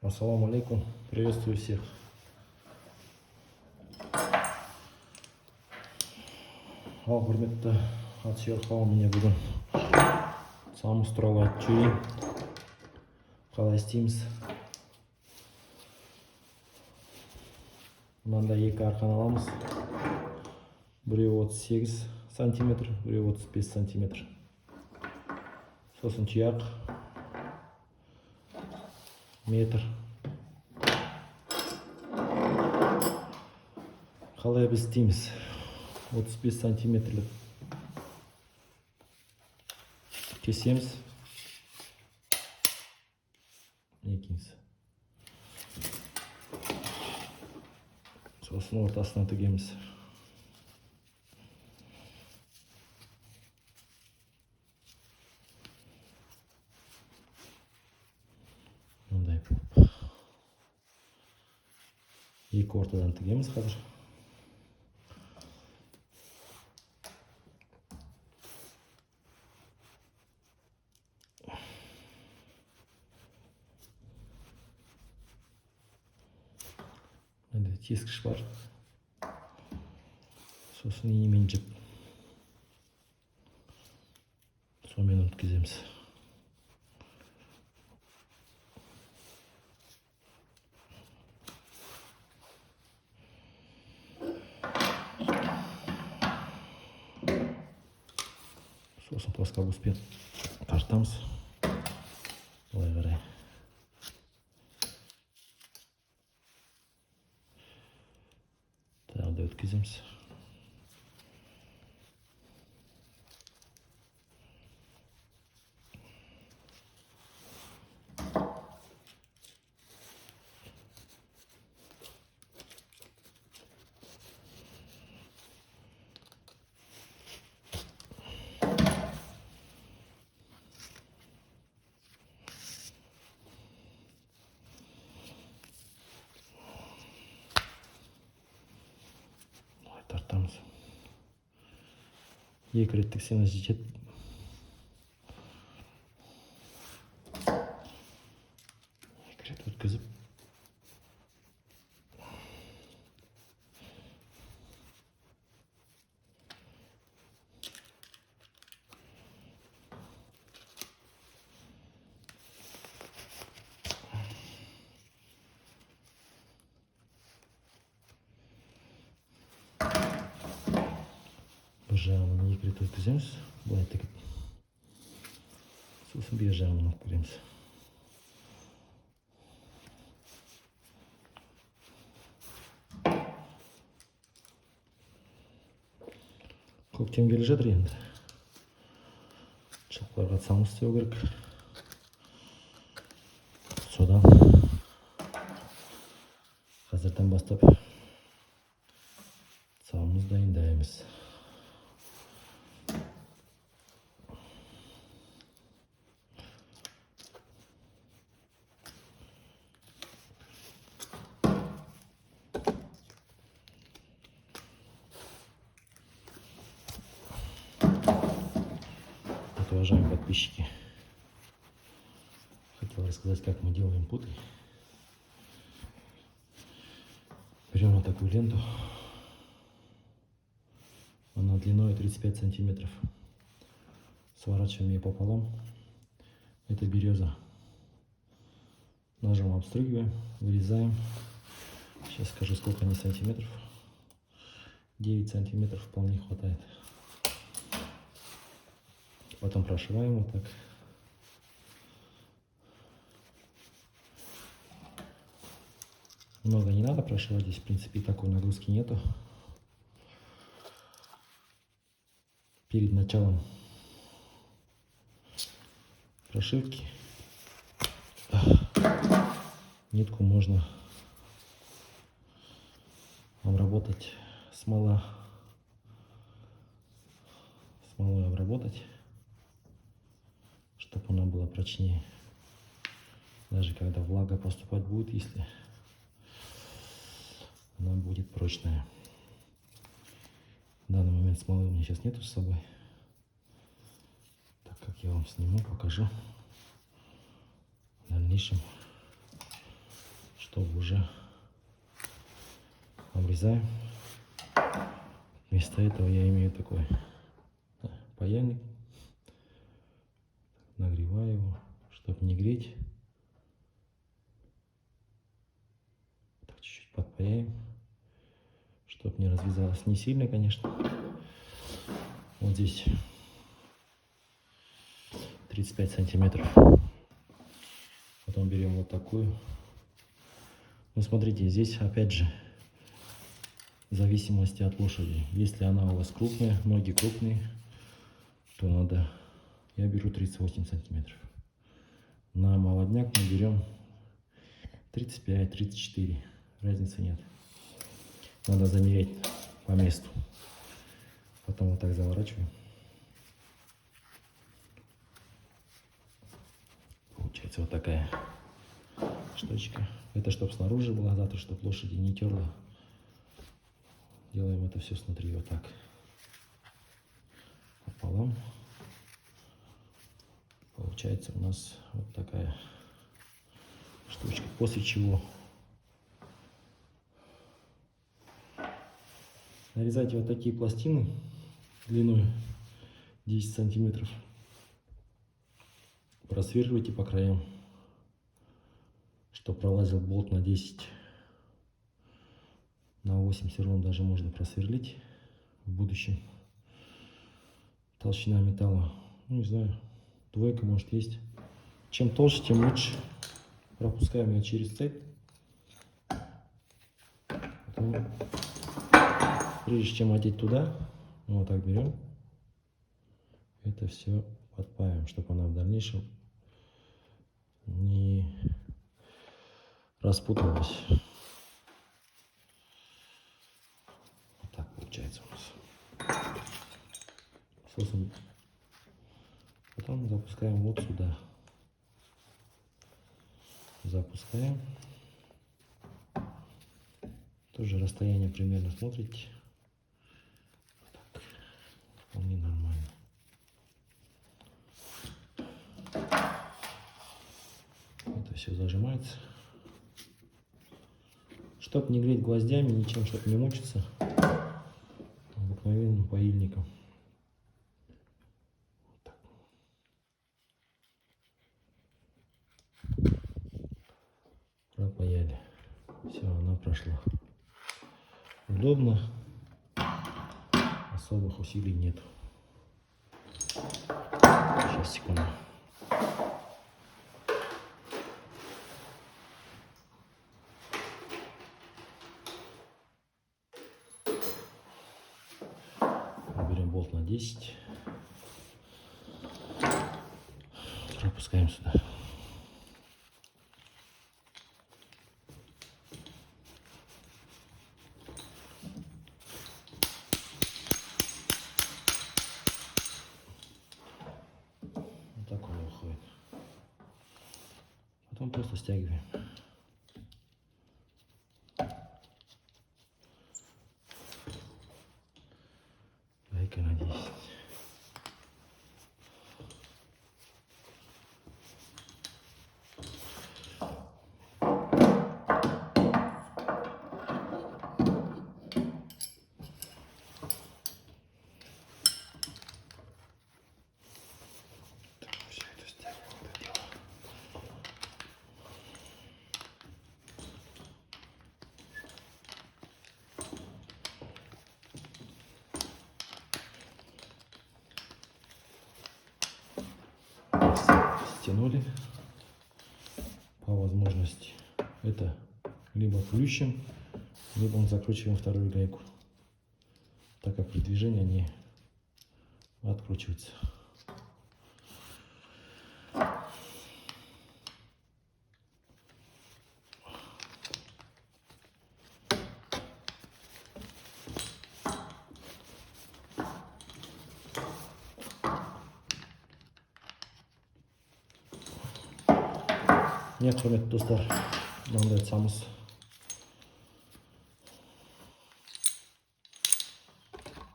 Ассаламу алейкум, приветствую всех. Ал құрметті атсүйер қауым, міне бүгін самыз туралы айтып жіберейін. Қалай істейміз? Мынандай екі арқан аламыз. Біреуі 38 сантиметр, біреуі 35 сантиметр. Сосын тұяқ метр. Қалай біз істейміз? 35 сантиметрлік кесеміз. Екінші. Сосын ортасына тігеміз. Мындай болып. Екі ортадан тігеміз қазір. Мындай тескіш бар. Сосын иінемен жіп. Сонымен өткіземіз. Сосын плоскогубцпен тартамыз. Былай қарай. Тағы да өткіземіз. Тартамыз. Екі рет тіксеңіз жетеді. Екі рет өткізіп. Бір жағынан екі рет өткіземіз. Былай тігіп. Сосын бер жағынан алып келеміз. Көктем келе жатыр енді. Жылқыларға самыз істеу керек. Содан қазірден бастап самыз дайындаймыз. Уважаемые подписчики, хотел рассказать, как мы делаем путы. Берем вот такую ленту, она длиной 35 сантиметров, сворачиваем ее пополам, это береза, ножом обстригиваем, вырезаем, сейчас скажу, сколько они сантиметров, 9 сантиметров вполне хватает. Потом прошиваем вот так. Много не надо прошивать, здесь в принципе такой нагрузки нету. Перед началом прошивки нитку можно обработать, смолой обработать, чтобы она была прочнее. Даже когда влага поступать будет, если она будет прочная. В данный момент смолы у меня сейчас нету с собой. Так как я вам сниму, покажу в дальнейшем, чтобы уже обрезаем. Вместо этого я имею такой паяльник. Нагреваю его, чтобы не греть. Так, чуть-чуть подпаяем, чтобы не развязалось. Не сильно, конечно. Вот здесь 35 сантиметров. Потом берем вот такую. Ну, смотрите, здесь опять же в зависимости от лошади. Если она у вас крупная, ноги крупные, то надо, я беру 38 сантиметров. На молодняк мы берем 35-34, разницы нет. Надо замерять по месту. Потом вот так заворачиваем. Получается вот такая штучка. Это чтобы снаружи была, завтра чтобы лошади не терла. Делаем это все снутри вот так. Пополам. Получается у нас вот такая штучка. После чего нарезайте вот такие пластины длиной 10 сантиметров. Просверливайте по краям, чтобы пролазил болт на 10. На 8 все равно даже можно просверлить в будущем. Толщина металла, ну не знаю, 2 может есть. Чем толще, тем лучше. Пропускаем ее через цепь. Потом, прежде чем одеть туда, мы вот так берем. Это все подпаиваем, чтобы она в дальнейшем не распуталась. Вот так получается у нас. Потом запускаем вот сюда. Запускаем. Тоже расстояние примерно смотрите. Так, вполне нормально. Это все зажимается. Чтоб не греть гвоздями, ничем, чтобы не мучиться, обыкновенным паильником. Так. Пропаяли. Все, она прошла. Удобно. Особых усилий нет. Сейчас, секунду. Берем болт на 10. Пропускаем сюда. Вот так он уходит. Потом просто стягиваем. Гайка на 10. Все это стягиваем, это дело. Стянули. По возможности это либо плющим, либо мы закручиваем вторую гайку, так как при движении они откручиваются. Niyet hürmetli dostlar, ben de etsamız.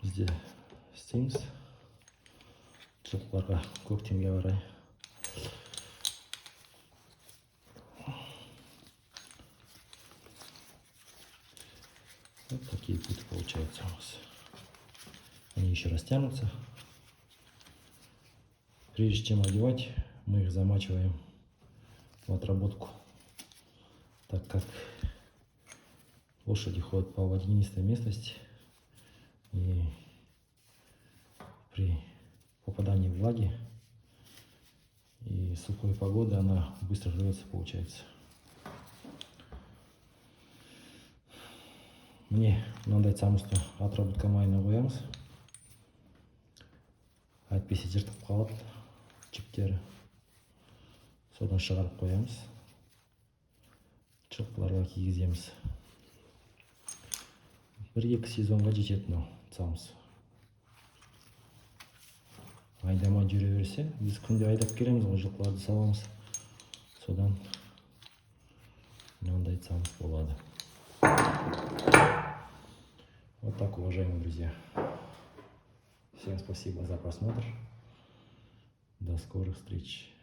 Bizde isteyimiz. Çocuklara көктемге қарай. Вот такие путы получаются у нас. Они еще растянутся. Прежде чем одевать, мы их замачиваем в отработку, так как лошади ходят по водянистой местности, и при попадании влаги и сухой погоды она быстро жрется, получается. Мне мындай цамусты отработка майына коямыз. Әйтпесе жыртып қалады жіптері. Содан шығарып қоямыз. Жылқыларға кигіземіз. 1-2 сезонға жетеді мынау цамус. Айдамай жүре берсе, біз күнде айдап келеміз ғой, жылқыларды сауамыз. Содан мынандай цамус болады. Вот так, уважаемые друзья. Всем спасибо за просмотр. До скорых встреч.